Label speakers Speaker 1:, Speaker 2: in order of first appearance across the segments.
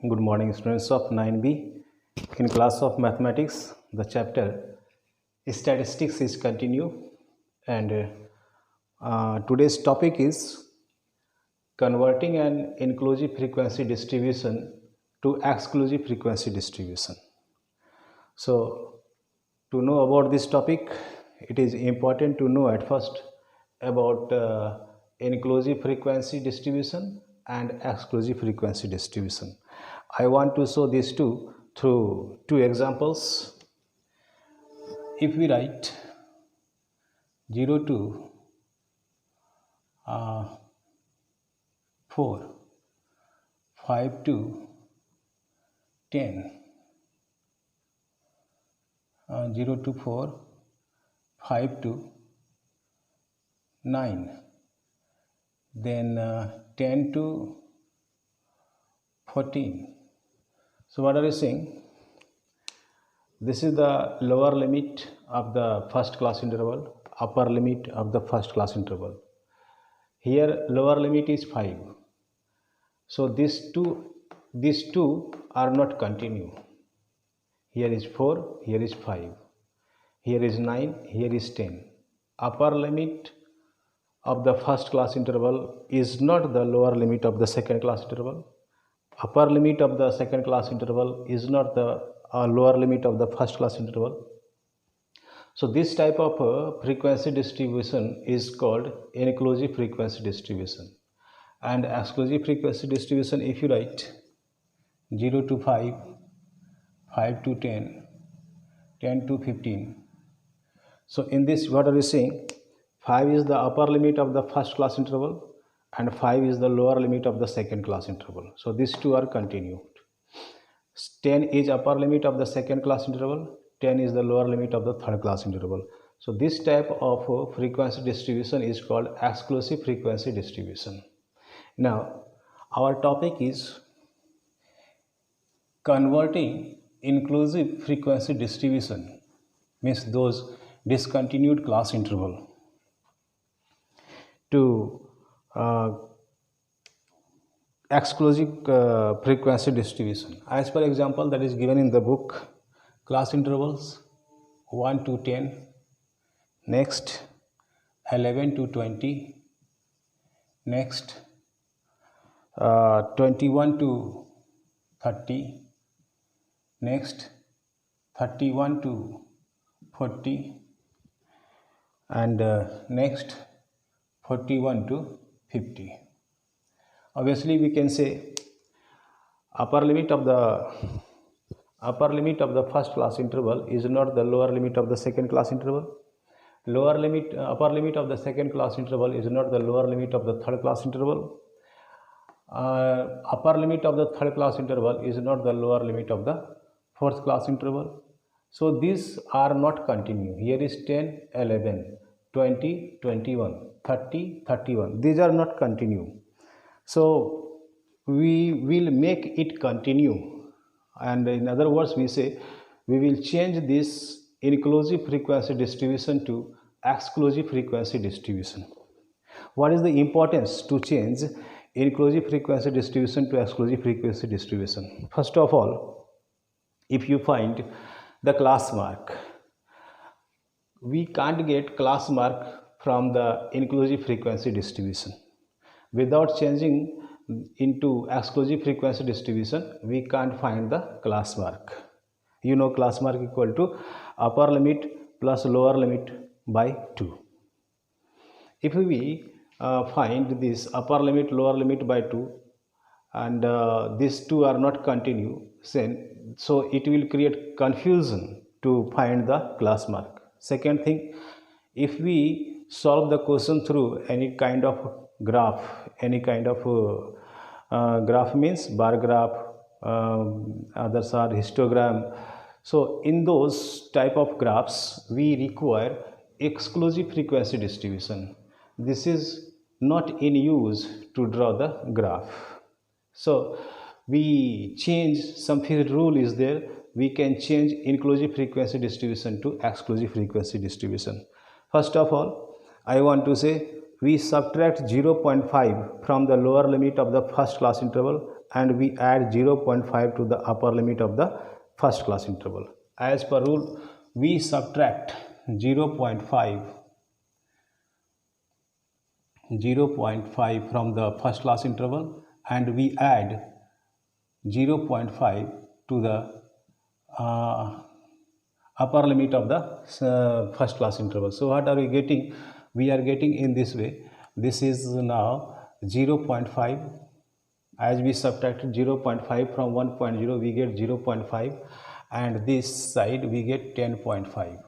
Speaker 1: Good morning, students of 9B. In class of mathematics, the chapter statistics is continue, and today's topic is converting an inclusive frequency distribution to exclusive frequency distribution. So, to know about this topic, it is important to know at first about inclusive frequency distribution and exclusive frequency distribution. I want to show these two through two examples. If we write 0 to 4, 5 to 10, 0 to 4, 5 to 9, then 10 to 14. So what are you saying? This is the lower limit of the first class interval, upper limit of the first class interval. Here lower limit is 5. So these two are not continue. Here is 4, here is 5. Here is 9, here is 10. Upper limit of the first class interval is not the lower limit of the second class interval. Upper limit of the second class interval is not the lower limit of the first class interval. So this type of frequency distribution is called inclusive frequency distribution. And exclusive frequency distribution, if you write 0 to 5, 5 to 10, 10 to 15. So in this, what are you saying? 5 is the upper limit of the first class interval and 5 is the lower limit of the second class interval. So these two are continued. 10 is upper limit of the second class interval, 10 is the lower limit of the third class interval. So this type of frequency distribution is called exclusive frequency distribution. Now our topic is converting inclusive frequency distribution, means those discontinued class interval, to exclusive frequency distribution. As per example that is given in the book, class intervals 1 to 10, next 11 to 20, next 21 to 30, next 31 to 40, and next 41 to 50. Obviously we can say upper limit of the first class interval is not the lower limit of the second class interval. Upper limit of the second class interval is not the lower limit of the third class interval. Upper limit of the third class interval is not the lower limit of the fourth class interval. So these are not continue. Here is 10, 11, 20, 21, 30, 31. These are not continue. So we will make it continue, and in other words we say we will change this inclusive frequency distribution to exclusive frequency distribution. What is the importance to change inclusive frequency distribution to exclusive frequency distribution? First of all, if you find the class mark, we can't get class mark from the inclusive frequency distribution. Without changing into exclusive frequency distribution, we can't find the class mark. You know class mark equal to upper limit plus lower limit by 2. If we find this upper limit, lower limit by 2, and these two are not continue, so it will create confusion to find the class mark. Second thing, if we solve the question through any kind of graph, graph means bar graph, others are histogram. So in those type of graphs we require exclusive frequency distribution. This is not in use to draw the graph. So we change, some rule is there, we can change inclusive frequency distribution to exclusive frequency distribution. First of all, I want to say we subtract 0.5 from the lower limit of the first class interval and we add 0.5 to the upper limit of the first class interval. As per rule, we subtract 0.5 from the first class interval and we add 0.5 to the upper limit of the first class interval. So what are we getting? We are getting in this way. This is now 0.5. As we subtracted 0.5 from 1.0, we get 0.5, and this side we get 10.5.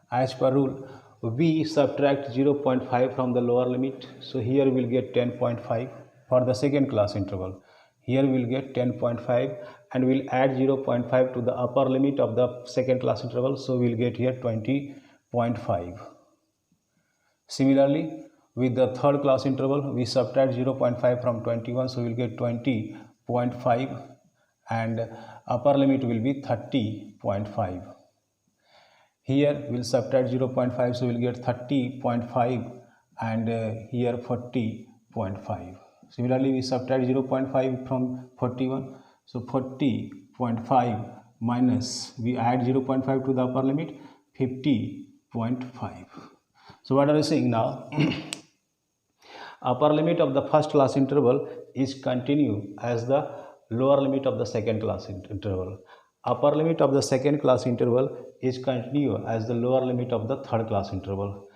Speaker 1: As per rule, we subtract 0.5 from the lower limit, so here we will get 10.5 for the second class interval. Here we will get 10.5 and we will add 0.5 to the upper limit of the second class interval, so we will get here 20.5. Similarly, with the third class interval, we subtract 0.5 from 21, so we will get 20.5 and upper limit will be 30.5. Here we will subtract 0.5, so we will get 30.5 and here 40.5. Similarly, we subtract 0.5 from 41, so 40.5 minus, we add 0.5 to the upper limit, 50.5. So what are we saying now? Upper limit of the first class interval is continue as the lower limit of the second class interval. Upper limit of the second class interval is continue as the lower limit of the third class interval.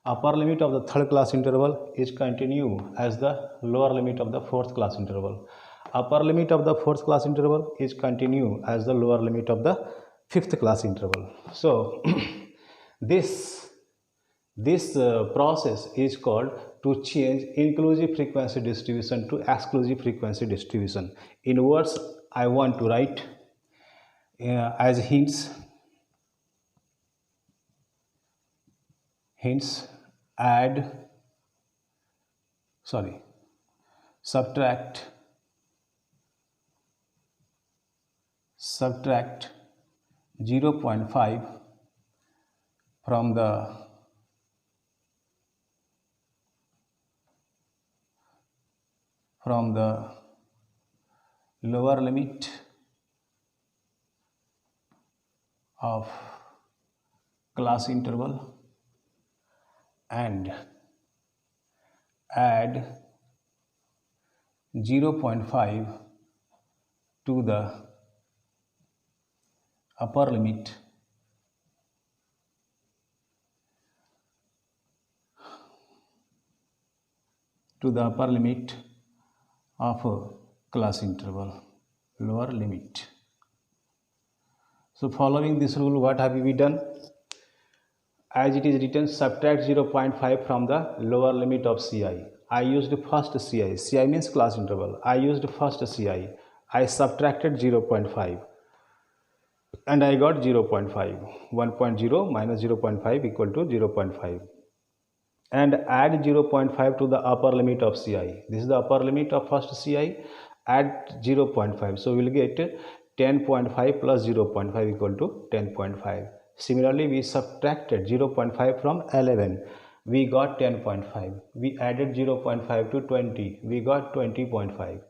Speaker 1: Upper limit of the third class interval is continue as the lower limit of the fourth class interval. Upper limit of the fourth class interval is continue as the lower limit of the fifth class interval. So this process is called to change inclusive frequency distribution to exclusive frequency distribution. In words, I want to write as hints, subtract 0.5 from the lower limit of class interval and add 0.5 to the upper limit of a class interval, lower limit. So following this rule, what have we done? As it is written, subtract 0.5 from the lower limit of Ci. I used first Ci. Ci means class interval. I used first Ci. I subtracted 0.5 and I got 0.5. 1.0 minus 0.5 equal to 0.5. And add 0.5 to the upper limit of Ci. This is the upper limit of first Ci. Add 0.5. So we will get 10.5 plus 0.5 equal to 10.5. Similarly, we subtracted 0.5 from 11. We got 10.5. We added 0.5 to 20. We got 20.5.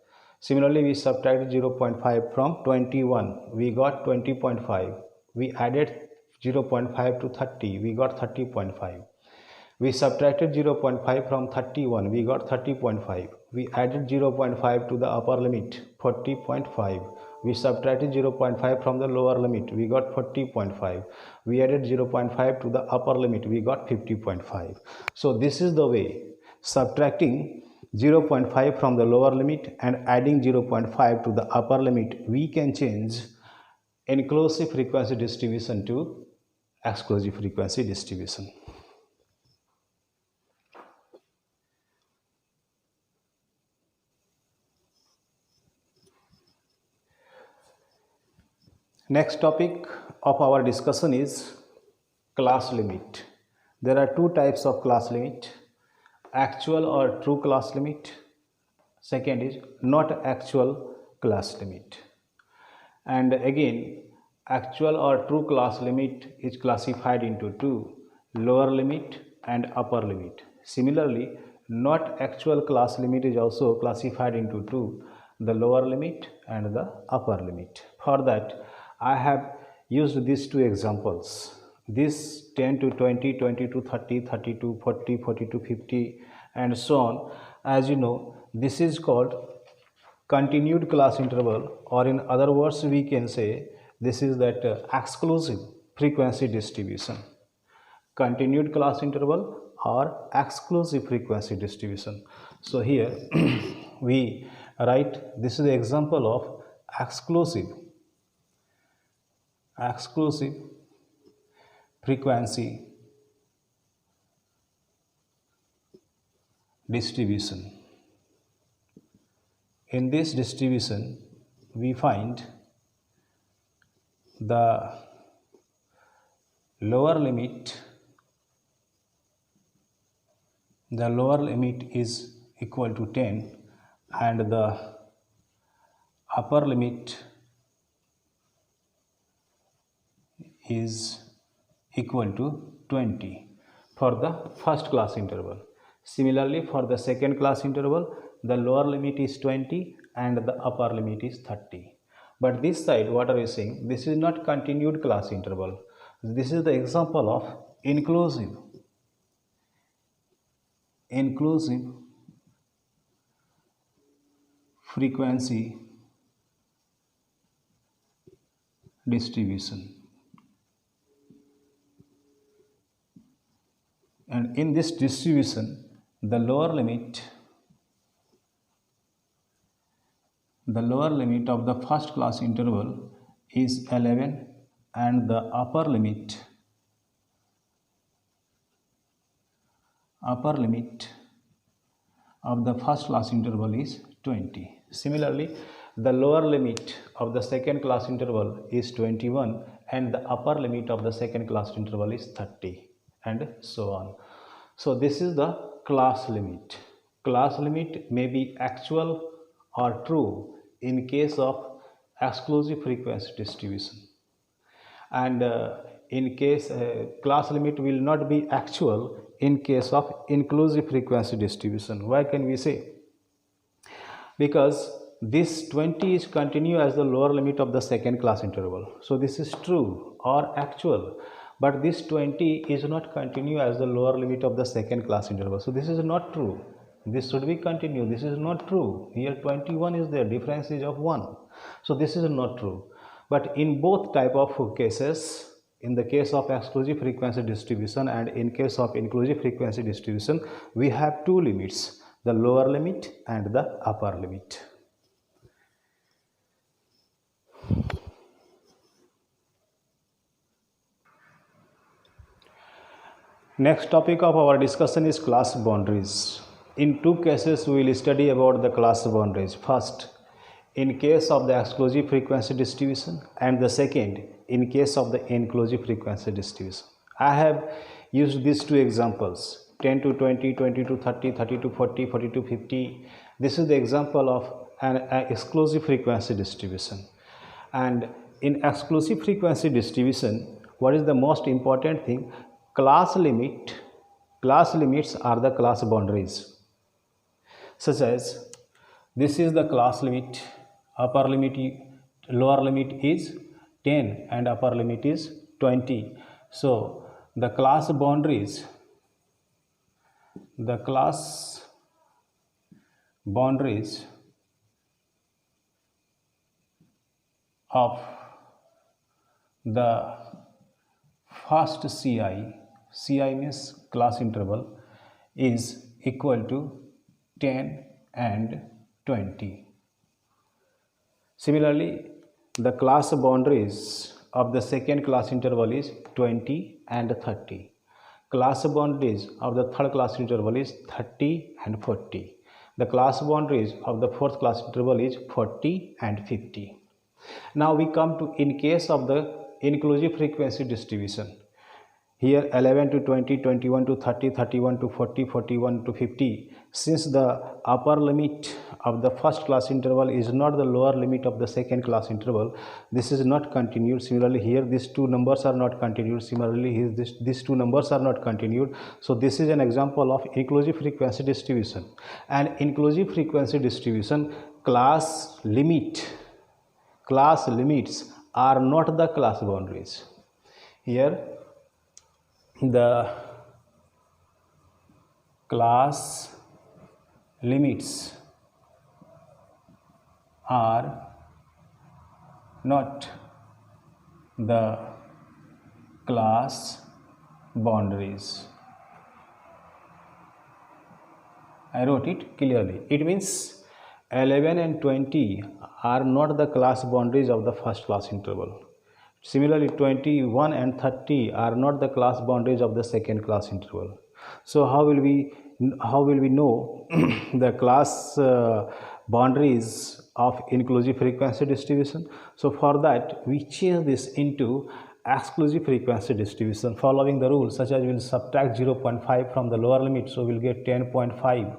Speaker 1: Similarly, we subtracted 0.5 from 21. We got 20.5. We added 0.5 to 30. We got 30.5. We subtracted 0.5 from 31. We got 30.5. We added 0.5 to the upper limit, 40.5. We subtracted 0.5 from the lower limit. We got 40.5. We added 0.5 to the upper limit. We got 50.5. So this is the way, subtracting 0.5 from the lower limit and adding 0.5 to the upper limit, we can change inclusive frequency distribution to exclusive frequency distribution. Next topic of our discussion is class limit. There are two types of class limit, actual or true class limit. Second is not actual class limit. And again, actual or true class limit is classified into two, lower limit and upper limit. Similarly, not actual class limit is also classified into two, the lower limit and the upper limit. For that, I have used these two examples. This 10 to 20, 20 to 30, 30 to 40, 40 to 50, and so on. As you know, this is called continued class interval, or in other words we can say this is that exclusive frequency distribution. Continued class interval or exclusive frequency distribution. So here we write, this is the example of exclusive frequency distribution. In this distribution, we find the lower limit is equal to 10 and the upper limit is equal to 20 for the first class interval. Similarly, for the second class interval, the lower limit is 20 and the upper limit is 30. But this side, what are we saying? This is not continued class interval. This is the example of inclusive frequency distribution. And in this distribution, the lower limit of the first class interval is 11 and the upper limit of the first class interval is 20. Similarly, the lower limit of the second class interval is 21 and the upper limit of the second class interval is 30, and so on. So this is the class limit. Class limit may be actual or true in case of exclusive frequency distribution, and in case class limit will not be actual in case of inclusive frequency distribution. Why can we say? Because this 20 is continue as the lower limit of the second class interval. So this is true or actual, but this 20 is not continue as the lower limit of the second class interval. So this is not true. This should be continue. This is not true. Here 21 is there, difference is of 1. So this is not true. But in both type of cases, in the case of exclusive frequency distribution and in case of inclusive frequency distribution, we have two limits, the lower limit and the upper limit. Next topic of our discussion is class boundaries. In two cases we will study about the class boundaries. First, in case of the exclusive frequency distribution, and the second in case of the inclusive frequency distribution. I have used these two examples, 10 to 20, 20 to 30, 30 to 40, 40 to 50. This is the example of an exclusive frequency distribution. And in exclusive frequency distribution, what is the most important thing? Class limits are the class boundaries. Such as, this is the class limit, upper limit, lower limit is 10 and upper limit is 20. So the class boundaries of the first CI means class interval, is equal to 10 and 20. Similarly, the class boundaries of the second class interval is 20 and 30. Class boundaries of the third class interval is 30 and 40. The class boundaries of the fourth class interval is 40 and 50. Now we come to in case of the inclusive frequency distribution. Here 11 to 20, 21 to 30, 31 to 40, 41 to 50. Since the upper limit of the first class interval is not the lower limit of the second class interval, this is not continued. Similarly, here these two numbers are not continued. Similarly, here these two numbers are not continued. So this is an example of inclusive frequency distribution. And inclusive frequency distribution, class limits are not the class boundaries. Here the class limits are not the class boundaries. I wrote it clearly. It means 11 and 20 are not the class boundaries of the first class interval. Similarly, 21 and 30 are not the class boundaries of the second class interval. So how will we know the class boundaries of inclusive frequency distribution? So for that we change this into exclusive frequency distribution following the rule, such as we will subtract 0.5 from the lower limit, so we will get 10.5.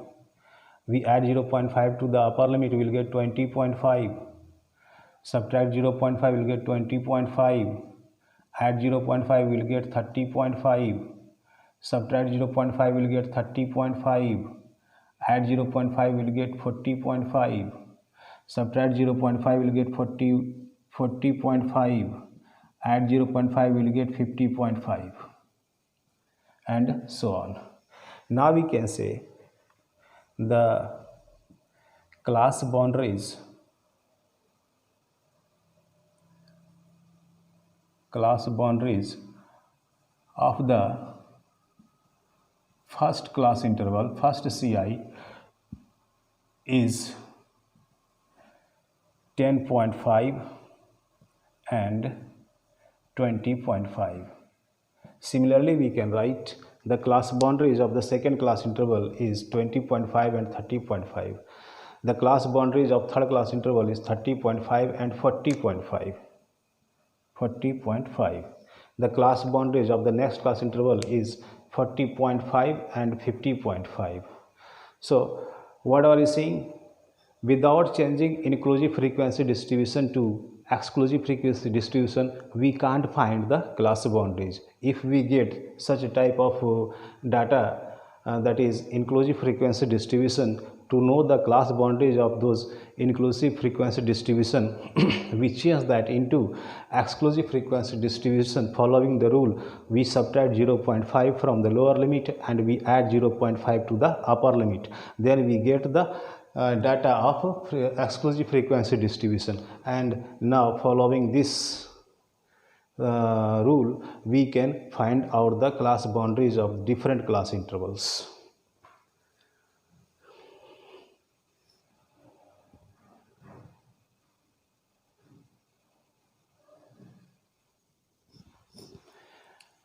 Speaker 1: We add 0.5 to the upper limit, we will get 20.5. Subtract 0.5, we will get 20.5. Add 0.5, we will get 30.5. Subtract 0.5, we will get 30.5. Add 0.5, we will get 40.5. Subtract 0.5, we will get 40.5. Add 0.5, we will get 50.5, and so on. Now we can say the class boundaries of the first class interval, first CI, is 10.5 and 20.5. Similarly, we can write the class boundaries of the second class interval is 20.5 and 30.5. The class boundaries of third class interval is 30.5 and 40.5. The class boundaries of the next class interval is 40.5 and 50.5. So what are we saying? Without changing inclusive frequency distribution to exclusive frequency distribution, we can't find the class boundaries. If we get such a type of data, that is inclusive frequency distribution, to know the class boundaries of those inclusive frequency distribution, we change that into exclusive frequency distribution following the rule. We subtract 0.5 from the lower limit and we add 0.5 to the upper limit. Then we get the data of exclusive frequency distribution. And now following this rule, we can find out the class boundaries of different class intervals.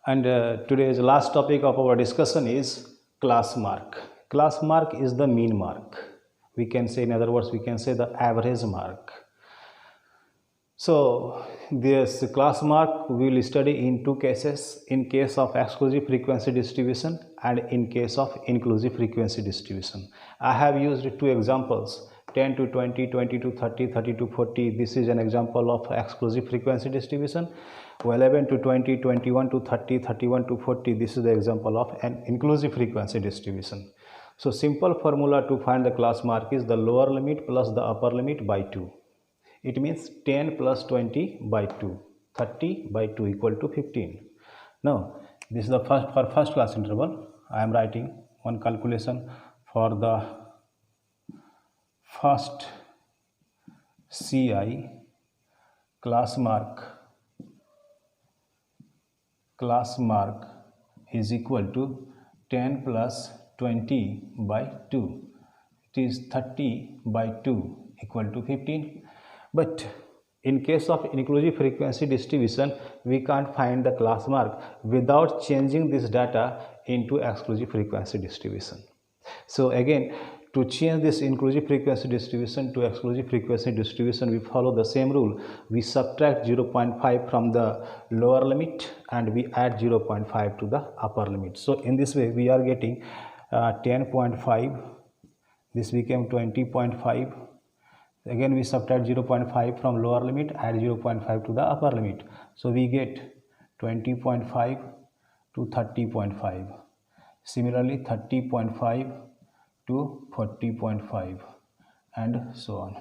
Speaker 1: And today's last topic of our discussion is class mark. Class mark is the mean mark. We can say, in other words, we can say the average mark. So this class mark we will study in two cases: in case of exclusive frequency distribution and in case of inclusive frequency distribution. I have used two examples: 10 to 20, 20 to 30, 30 to 40. This is an example of exclusive frequency distribution. 11 to 20, 21 to 30, 31 to 40. This is the example of an inclusive frequency distribution. So simple formula to find the class mark is the lower limit plus the upper limit by 2. It means 10 plus 20 by 2, 30 by 2 equal to 15. Now this is the first class interval. I am writing one calculation for the first CI. Class mark is equal to 10 plus 20 by 2. It is 30 by 2 equal to 15. But in case of inclusive frequency distribution, we can't find the class mark without changing this data into exclusive frequency distribution. So again, to change this inclusive frequency distribution to exclusive frequency distribution, we follow the same rule. We subtract 0.5 from the lower limit and we add 0.5 to the upper limit. So in this way we are getting 10.5. This became 20.5. Again we subtract 0.5 from lower limit, add 0.5 to the upper limit. So we get 20.5 to 30.5. Similarly 30.5 to 40.5. and so on.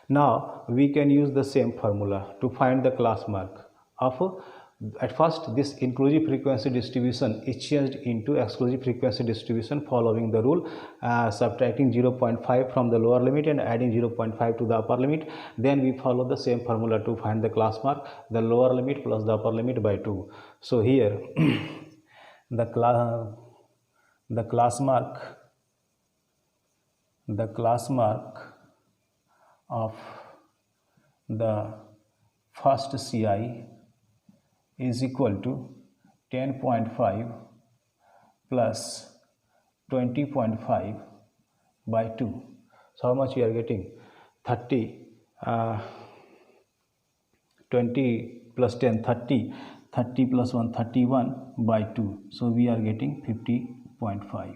Speaker 1: Now we can use the same formula to find the class mark of, at first this inclusive frequency distribution is changed into exclusive frequency distribution following the rule, subtracting 0.5 from the lower limit and adding 0.5 to the upper limit. Then we follow the same formula to find the class mark, the lower limit plus the upper limit by 2. So here the class mark of the first CI is equal to 10.5 plus 20.5 by 2. So how much we are getting? 30, 20 plus 10, 30, 30 plus 1, 31 by 2. So we are getting 50.5.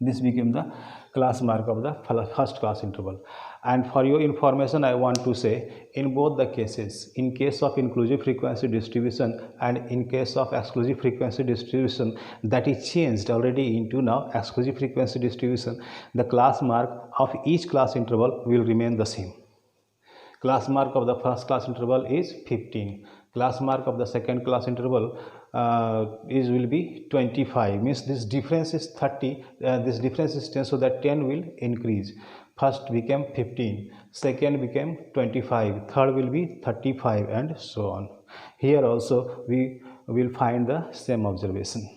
Speaker 1: This became the class mark of the first class interval. And for your information, I want to say, in both the cases, in case of inclusive frequency distribution and in case of exclusive frequency distribution that is changed already into now exclusive frequency distribution, the class mark of each class interval will remain the same. Class mark of the first class interval is 15. Class mark of the second class interval will be 25. Means this difference is 30. This difference is 10, so that 10 will increase. First became 15, second became 25, third will be 35, and so on. Here also we will find the same observation.